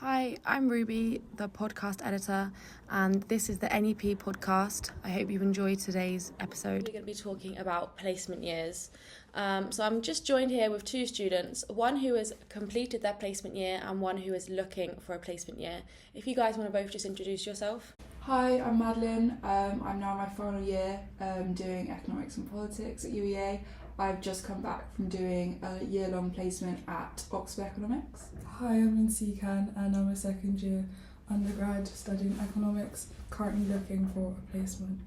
Hi, I'm Ruby, the podcast editor, and this is the NEP podcast. I hope you've enjoyed today's episode. We're going to be talking about placement years. So I'm just joined here with two students, one who has completed their placement year and one who is looking for a placement year. If you guys want to both just introduce yourself. Hi, I'm Madeline. I'm now in my final year doing economics and politics at UEA. I've just come back from doing a year-long placement at Oxford Economics. Hi, I'm in CCAN and I'm a second year undergrad studying economics, currently looking for a placement.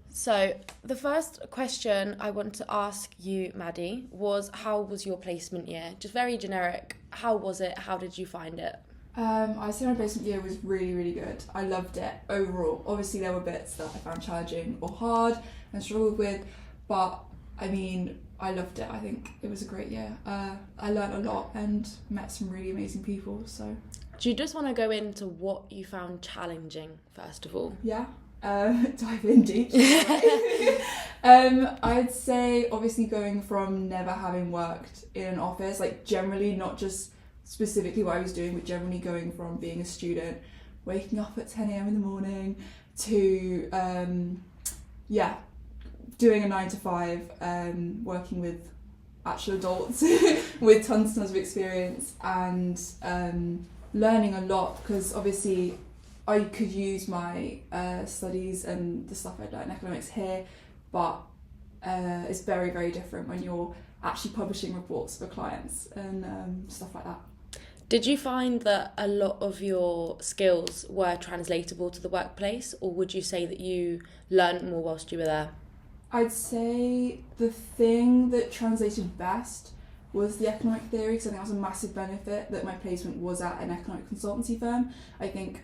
So the first question I want to ask you, Maddie, was how was your placement year? Just very generic. How was it? How did you find it? I'd say my placement year was really, really good. I loved it overall. Obviously there were bits that I found challenging or hard and struggled with, but I mean, I loved it. I think it was a great year. I learned a lot and met some really amazing people. So, do you just want to go into what you found challenging first of all? Yeah, dive in deep. I'd say obviously going from never having worked in an office, like generally not just specifically what I was doing, but generally going from being a student, waking up at 10 a.m. in the morning to doing a 9 to 5, working with actual adults with tons and tons of experience and learning a lot, because obviously I could use my studies and the stuff I'd learned in economics here, but it's very, very different when you're actually publishing reports for clients and stuff like that. Did you find that a lot of your skills were translatable to the workplace, or would you say that you learned more whilst you were there? I'd say the thing that translated best was the economic theory, because I think that was a massive benefit that my placement was at an economic consultancy firm. I think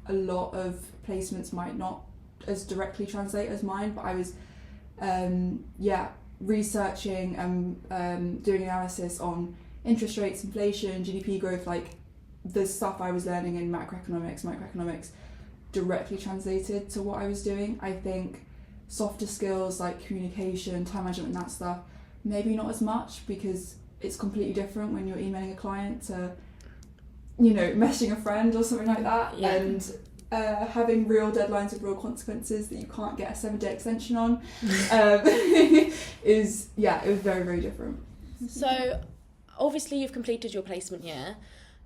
a lot of placements might not as directly translate as mine, but I was researching and doing analysis on interest rates, inflation, GDP growth, like the stuff I was learning in microeconomics directly translated to what I was doing. I think softer skills like communication, time management and that stuff, maybe not as much, because it's completely different when you're emailing a client to, messaging a friend or something like that, and having real deadlines with real consequences that you can't get a 7-day extension on. It was very, very different. So obviously you've completed your placement year.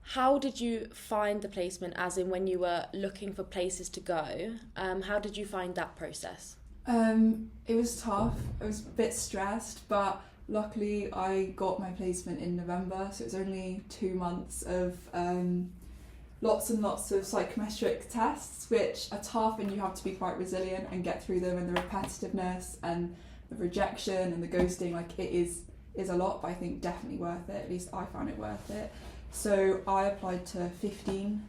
How did you find the placement, as in when you were looking for places to go? How did you find that process? It was tough. I was a bit stressed, but luckily I got my placement in November, so it was only 2 months of lots and lots of psychometric tests, which are tough, and you have to be quite resilient and get through them, and the repetitiveness and the rejection and the ghosting, like it is a lot, but I think definitely worth it. At least I found it worth it. So I applied to 15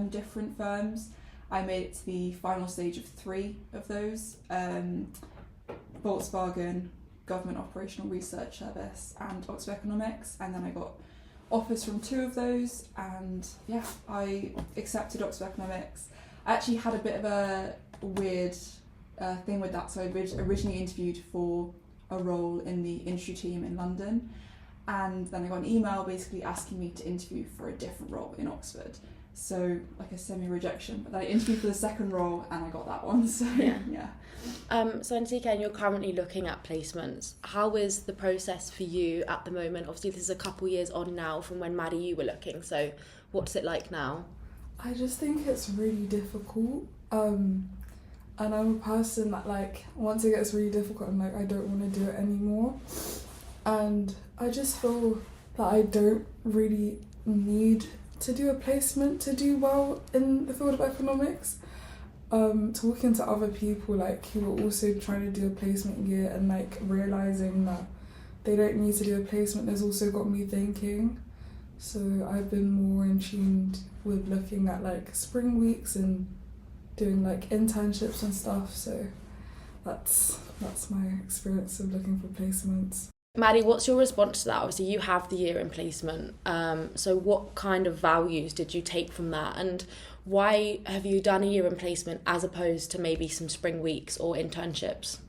different firms. I made it to the final stage of 3 of those, Volkswagen, Government Operational Research Service and Oxford Economics, and then I got offers from 2 of those, and I accepted Oxford Economics. I actually had a bit of a weird thing with that, so I originally interviewed for a role in the industry team in London, and then I got an email basically asking me to interview for a different role in Oxford. So like a semi-rejection, but then I interviewed for the second role and I got that one. So yeah. So in CCAN, you're currently looking at placements. How is the process for you at the moment? Obviously this is a couple years on now from when Maddie you were looking, so what's it like now? I just think it's really difficult, and I'm a person that once it gets really difficult, I'm I don't want to do it anymore, and I just feel that I don't really need to do a placement to do well in the field of economics. Talking to other people who are also trying to do a placement year and realising that they don't need to do a placement has also got me thinking. So I've been more in tune with looking at spring weeks and doing internships and stuff. So that's my experience of looking for placements. Maddie, what's your response to that? Obviously you have the year in placement, so what kind of values did you take from that, and why have you done a year in placement as opposed to maybe some spring weeks or internships?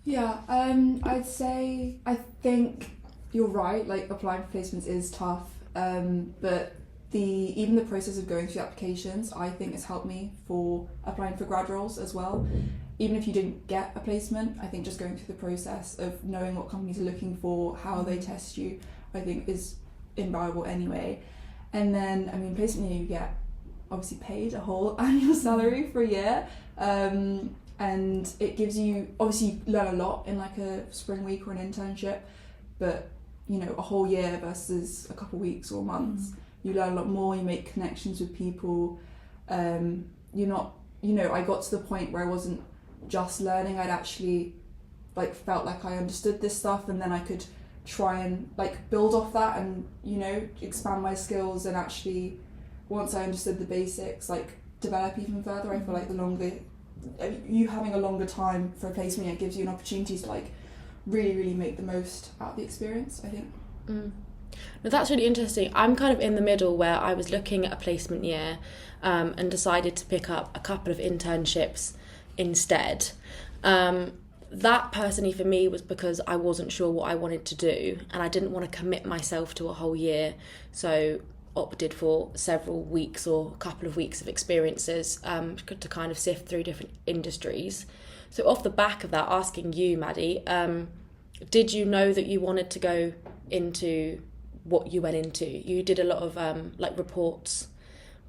I'd say I think you're right, applying for placements is tough, but even the process of going through applications, I think has helped me for applying for grad roles as well. Even if you didn't get a placement, I think just going through the process of knowing what companies are looking for, how they test you, I think is invaluable anyway. And then, I mean, placement year, you get obviously paid a whole annual salary for a year. And it gives you, obviously you learn a lot in like a spring week or an internship, but you know, a whole year versus a couple of weeks or months, you learn a lot more, you make connections with people. You're not, you know, I got to the point where I wasn't just learning, I'd actually like felt like I understood this stuff, and then I could try and like build off that and, you know, expand my skills, and actually once I understood the basics, like develop even further. I feel like the longer you having a longer time for a placement, it gives you an opportunity to like really make the most out of the experience, I think. No, that's really interesting. I'm kind of in the middle where I was looking at a placement year and decided to pick up a couple of internships instead. That personally for me was because I wasn't sure what I wanted to do, and I didn't want to commit myself to a whole year, so opted for several weeks or a couple of weeks of experiences to kind of sift through different industries. So off the back of that, asking you, Maddie, did you know that you wanted to go into what you went into? You did a lot of like reports.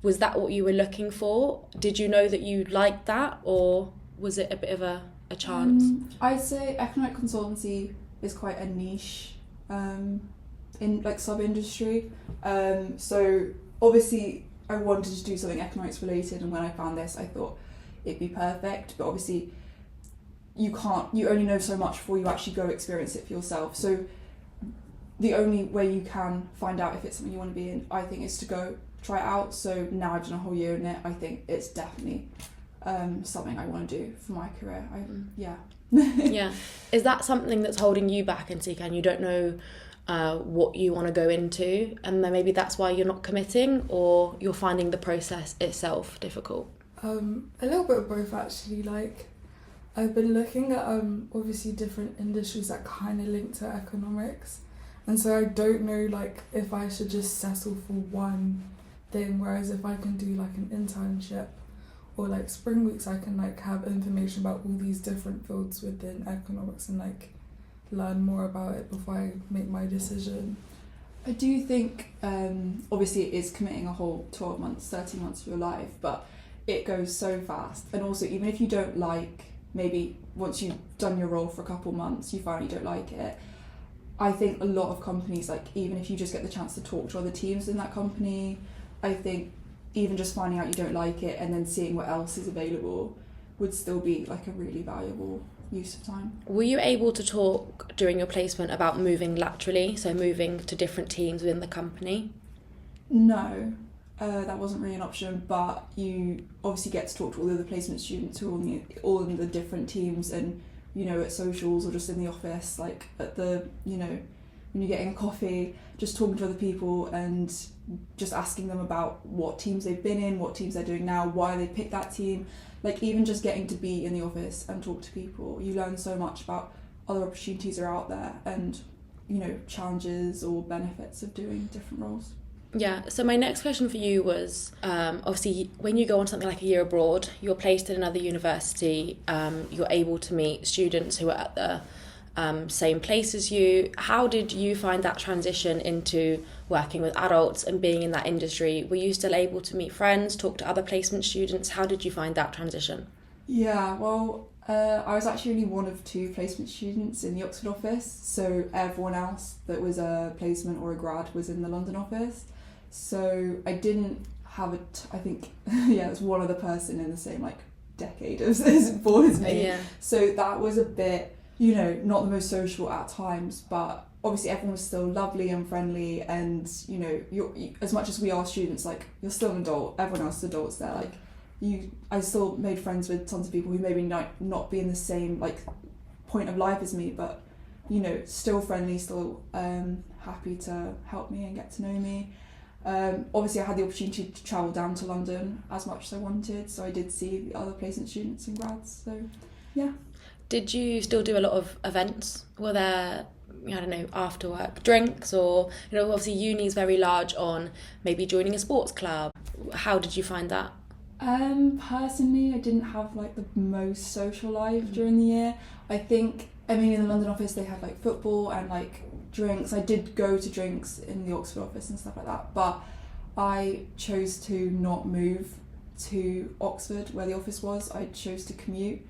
Was that what you were looking for? Did you know that you liked that, or was it a bit of a chance? I'd say economic consultancy is quite a niche in like sub-industry. So obviously I wanted to do something economics related, and when I found this I thought it'd be perfect, but obviously you only know so much before you actually go experience it for yourself. So the only way you can find out if it's something you want to be in, I think, is to go try it out. So now I've done a whole year in it, I think it's definitely something I want to do for my career. Yeah. Is that something that's holding you back in CCAN? You don't know what you want to go into, and then maybe that's why you're not committing, or you're finding the process itself difficult? A little bit of both, actually. Like, I've been looking at obviously different industries that kind of link to economics, and so I don't know like if I should just settle for one thing, whereas if I can do like an internship or like spring weeks, I can like have information about all these different fields within economics and like learn more about it before I make my decision. I do think obviously it is committing a whole 12 months, 13 months of your life, but it goes so fast. And also, even if you don't like, maybe once you've done your role for a couple months, you find you don't like it, I think a lot of companies, like even if you just get the chance to talk to other teams in that company, I think even just finding out you don't like it and then seeing what else is available would still be like a really valuable use of time. Were you able to talk during your placement about moving laterally, so moving to different teams within the company? No, that wasn't really an option, but you obviously get to talk to all the other placement students who are all in the different teams, and you know, at socials or just in the office, like at the, you know, when you're getting a coffee, just talking to other people and just asking them about what teams they've been in, what teams they're doing now, why they picked that team. Like even just getting to be in the office and talk to people, you learn so much about other opportunities are out there and, you know, challenges or benefits of doing different roles. Yeah, so my next question for you was, obviously when you go on something like a year abroad, you're placed in another university, you're able to meet students who are at the same place as you. How did you find that transition into working with adults and being in that industry? Were you still able to meet friends, talk to other placement students? How did you find that transition? Yeah, well, I was actually only one of 2 placement students in the Oxford office, so everyone else that was a placement or a grad was in the London office. So I didn't have I think, yeah, it was one other person in the same like decade as born as me. Yeah. So that was a bit, you know, not the most social at times, but obviously everyone was still lovely and friendly, and you know, you're as much as we are students, like you're still an adult, everyone else is adults there, like I still made friends with tons of people who maybe not be in the same like point of life as me, but you know, still friendly, still happy to help me and get to know me. Obviously I had the opportunity to travel down to London as much as I wanted, so I did see the other placement students and grads, so yeah. Did you still do a lot of events? Were there I don't know, after work drinks, or, you know, obviously uni's very large on maybe joining a sports club. How did you find that? Personally, I didn't have like the most social life during the year. I think, I mean, in the London office they have like football and like drinks. I did go to drinks in the Oxford office and stuff like that, but I chose to not move to Oxford where the office was. I chose to commute,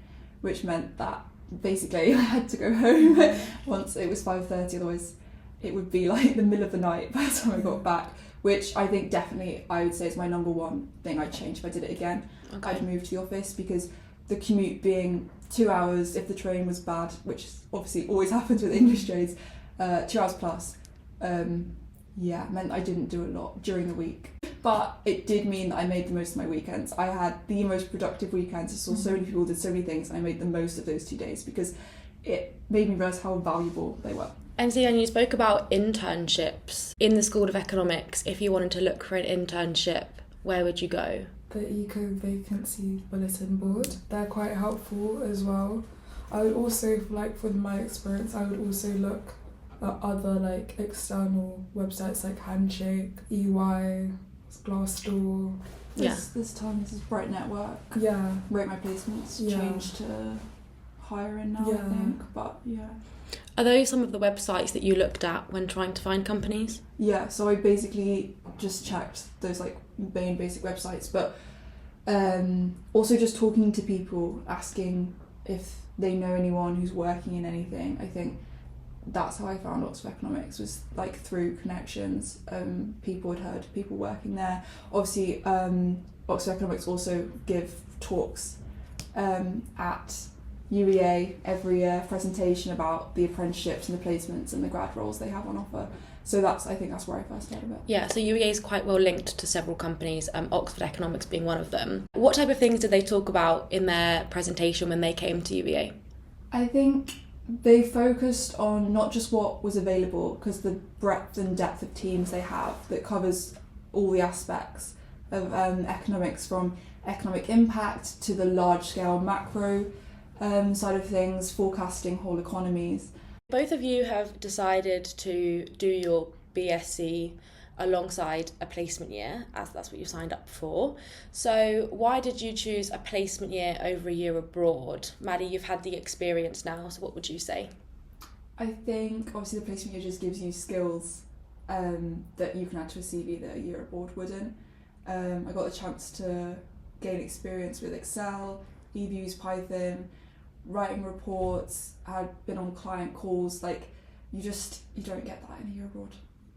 which meant that basically I had to go home once it was 5:30, otherwise it would be like the middle of the night by the time I got back, which I think definitely I would say is my number one thing I'd change if I did it again. Okay. I'd move to the office, because the commute being 2 hours if the train was bad, which obviously always happens with English trains, 2 hours plus, meant I didn't do a lot during the week. But it did mean that I made the most of my weekends. I had the most productive weekends. I saw so many people, did so many things, and I made the most of those 2 days because it made me realise how valuable they were. And Zian, you spoke about internships in the School of Economics. If you wanted to look for an internship, where would you go? The Eco Vacancy Bulletin Board. They're quite helpful as well. I would also, like from my experience, I would also look at other like external websites like Handshake, EY, Glassdoor. This time this is Bright Network. Yeah. Rate My Placements changed to hiring now, I think. But yeah. Are those some of the websites that you looked at when trying to find companies? Yeah, so I basically just checked those like main basic websites, but also just talking to people, asking if they know anyone who's working in anything. I think that's how I found Oxford Economics, was like through connections. People had heard people working there. Obviously, Oxford Economics also give talks at UEA every year, presentation about the apprenticeships and the placements and the grad roles they have on offer. So I think that's where I first heard of it. Yeah, so UEA is quite well linked to several companies, Oxford Economics being one of them. What type of things did they talk about in their presentation when they came to UEA? I think they focused on not just what was available, because the breadth and depth of teams they have that covers all the aspects of economics, from economic impact to the large-scale macro side of things, forecasting whole economies. Both of you have decided to do your BSc alongside a placement year, as that's what you signed up for. So why did you choose a placement year over a year abroad? Maddie, you've had the experience now, so what would you say? I think obviously the placement year just gives you skills that you can add to a CV that a year abroad wouldn't. I got the chance to gain experience with Excel, EViews, Python, writing reports. I'd been on client calls. Like you don't get that in a year abroad.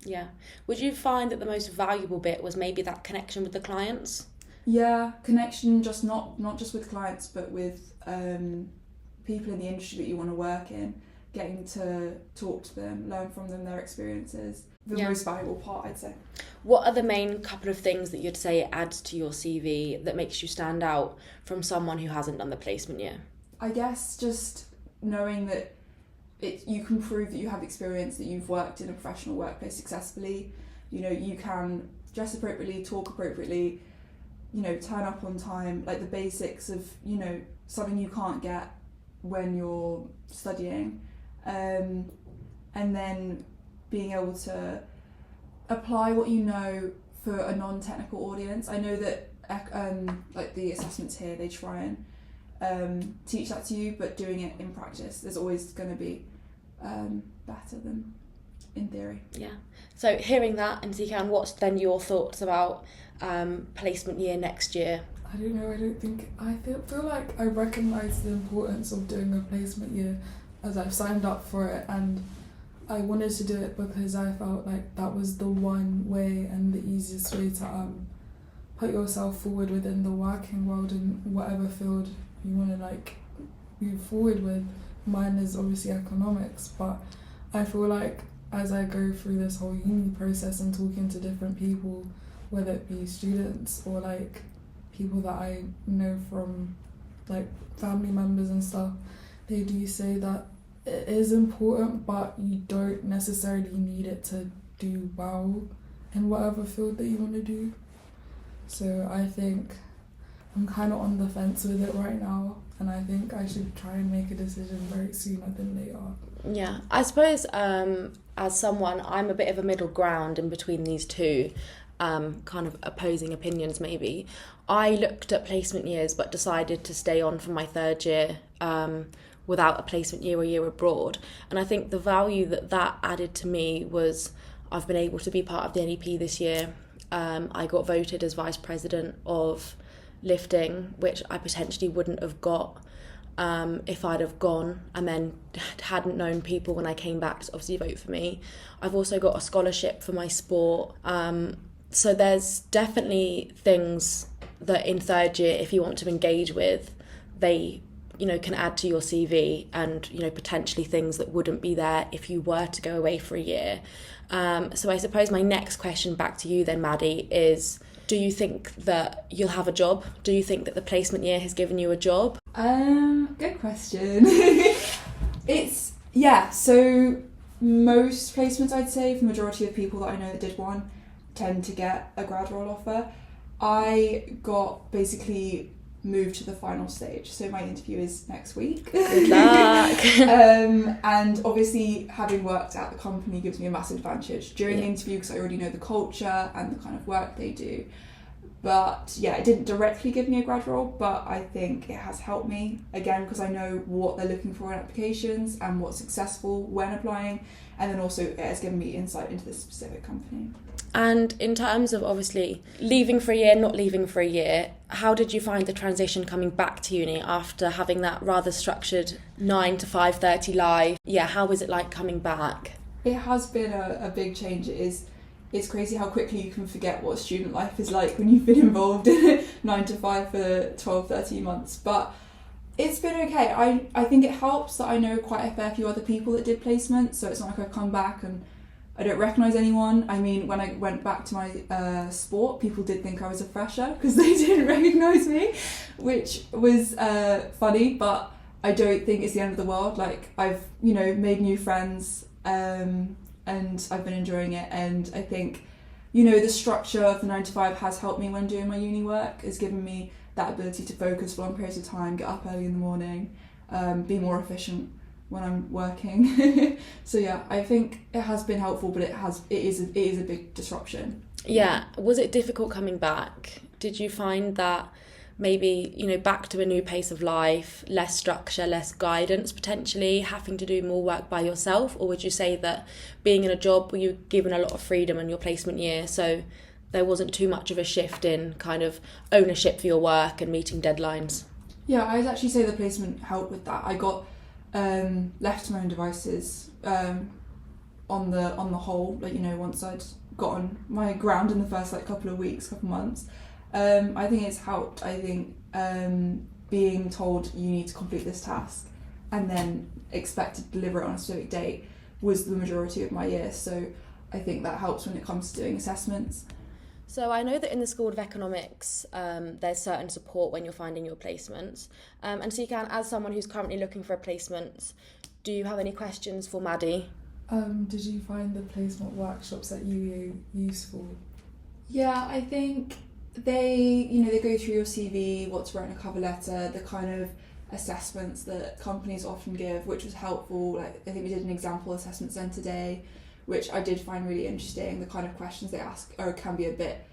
Yeah. Would you find that the most valuable bit was maybe that connection with the clients? Yeah, connection, just not just with clients, but with people in the industry that you want to work in, getting to talk to them, learn from them, their experiences. The most valuable part, I'd say. What are the main couple of things that you'd say it adds to your CV that makes you stand out from someone who hasn't done the placement year? I guess just knowing that you can prove that you have experience, that you've worked in a professional workplace successfully. You know, you can dress appropriately, talk appropriately, you know, turn up on time, like the basics of, you know, something you can't get when you're studying. And then being able to apply what you know for a non-technical audience. I know that like the assessments here, they try and teach that to you, but doing it in practice is always going to be better than in theory. Yeah. So hearing that, and Zikan, what's then your thoughts about placement year next year? I don't know, I feel like I recognise the importance of doing a placement year, as I've signed up for it, and I wanted to do it because I felt like that was the one way and the easiest way to put yourself forward within the working world in whatever field you want to like move forward with. Mine is obviously economics, but I feel like as I go through this whole uni process and talking to different people, whether it be students or like people that I know from like family members and stuff, they do say that it is important, but you don't necessarily need it to do well in whatever field that you want to do. So I think I'm kind of on the fence with it right now. and I think I should try and make a decision very sooner than later. Yeah, I suppose as someone, I'm a bit of a middle ground in between these two kind of opposing opinions maybe. I looked at placement years but decided to stay on for my third year without a placement year or year abroad. And I think the value that added to me was I've been able to be part of the NEP this year. I got voted as Vice President of Lifting, which I potentially wouldn't have got if I'd have gone and then hadn't known people when I came back to obviously vote for me. I've also got a scholarship for my sport. So there's definitely things that in third year, if you want to engage with, they can add to your CV, and potentially things that wouldn't be there if you were to go away for a year. So I suppose my next question back to you then, Maddie, is do you think that you'll have a job? Do you think that the placement year has given you a job? Good question. So most placements, I'd say, for the majority of people that I know that did one, tend to get a grad role offer. I got basically moved to the final stage, so my interview is next week. Good luck. And obviously having worked at the company gives me a massive advantage during the interview because I already know the culture and the kind of work they do. But yeah, it didn't directly give me a grad role, but I think it has helped me, again, because I know what they're looking for in applications and what's successful when applying, and then also it has given me insight into this specific company. And in terms of obviously leaving for a year, not leaving for a year, how did you find the transition coming back to uni after having that rather structured 9 to 5:30 life? Yeah, how was it like coming back? It has been a big change. It's crazy how quickly you can forget what student life is like when you've been involved in 9 to 5 for 12, 13 months. But it's been okay. I think it helps that I know quite a fair few other people that did placements, so it's not like I've come back and I don't recognise anyone. I mean, when I went back to my sport, people did think I was a fresher because they didn't recognise me, which was funny, but I don't think it's the end of the world. Like, I've, made new friends and I've been enjoying it. And I think, the structure of the 9 to 5 has helped me when doing my uni work. It's given me that ability to focus for long periods of time, get up early in the morning, be more efficient when I'm working. So yeah, I think it has been helpful, but it is a big disruption. Yeah. Was it difficult coming back? Did you find that maybe, back to a new pace of life, less structure, less guidance, potentially having to do more work by yourself? Or would you say that being in a job where you're given a lot of freedom in your placement year, so there wasn't too much of a shift in kind of ownership for your work and meeting deadlines? Yeah, I'd actually say the placement helped with that. I got left to my own devices on the whole, once I'd gotten my ground in the first couple of months. I think it's helped. I think being told you need to complete this task and then expected to deliver it on a specific date was the majority of my year, so I think that helps when it comes to doing assessments. So I know that in the School of Economics, there's certain support when you're finding your placements. And Sikan, as someone who's currently looking for a placement, do you have any questions for Maddie? Did you find the placement workshops at UU useful? Yeah, I think they go through your CV, what to write in a cover letter, the kind of assessments that companies often give, which was helpful. I think we did an example assessment centre day, which I did find really interesting. The kind of questions they ask can be a bit,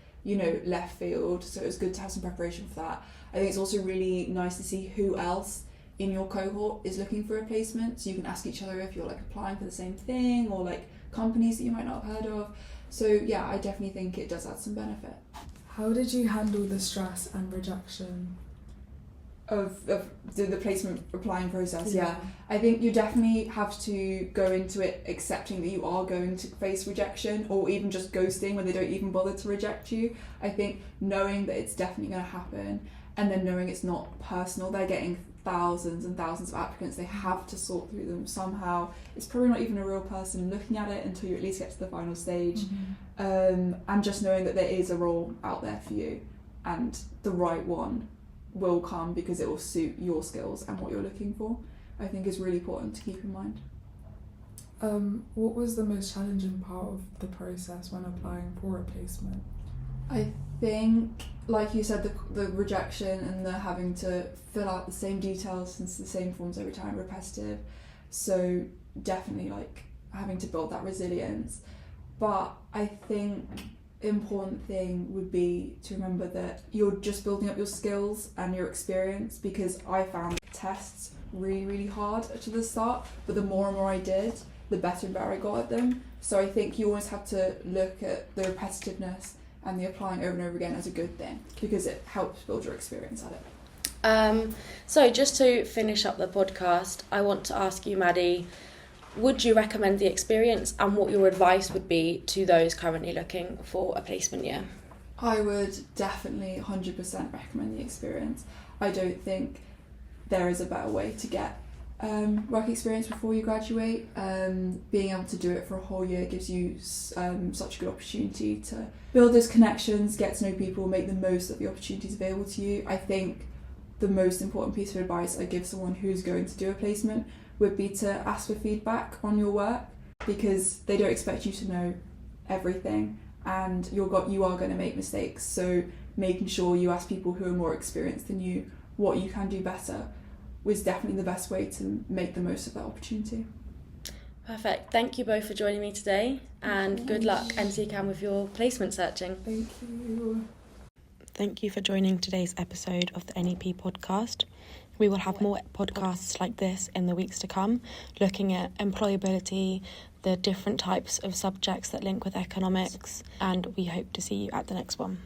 left field, so it was good to have some preparation for that. I think it's also really nice to see who else in your cohort is looking for a placement, so you can ask each other if you're applying for the same thing, or companies that you might not have heard of. So yeah, I definitely think it does add some benefit. How did you handle the stress and rejection of the placement applying process? Yeah, I think you definitely have to go into it accepting that you are going to face rejection, or even just ghosting when they don't even bother to reject you. I think knowing that it's definitely going to happen, and then knowing it's not personal, they're getting thousands and thousands of applicants, they have to sort through them somehow. It's probably not even a real person looking at it until you at least get to the final stage. And just knowing that there is a role out there for you and the right one will come because it will suit your skills and what you're looking for, I think is really important to keep in mind. What was the most challenging part of the process when applying for a placement? I think like you said, the rejection and the having to fill out the same details and the same forms every time, repetitive. So definitely like having to build that resilience. But I think important thing would be to remember that you're just building up your skills and your experience, because I found tests really hard to the start, but the more and more I did, the better and better I got at them. So I think you always have to look at the repetitiveness and the applying over and over again as a good thing, because it helps build your experience at it. So just to finish up the podcast, I want to ask you, Maddie, would you recommend the experience, and what your advice would be to those currently looking for a placement year? I would definitely 100% recommend the experience. I don't think there is a better way to get work experience before you graduate. Being able to do it for a whole year gives you such a good opportunity to build those connections, get to know people, make the most of the opportunities available to you. I think the most important piece of advice I give someone who's going to do a placement would be to ask for feedback on your work, because they don't expect you to know everything, and you are going to make mistakes. So making sure you ask people who are more experienced than you what you can do better was definitely the best way to make the most of that opportunity. Perfect. Thank you both for joining me today, and good luck NCCAM with your placement searching. Thank you. Thank you for joining today's episode of the NEP podcast. We will have more podcasts like this in the weeks to come, looking at employability, the different types of subjects that link with economics, and we hope to see you at the next one.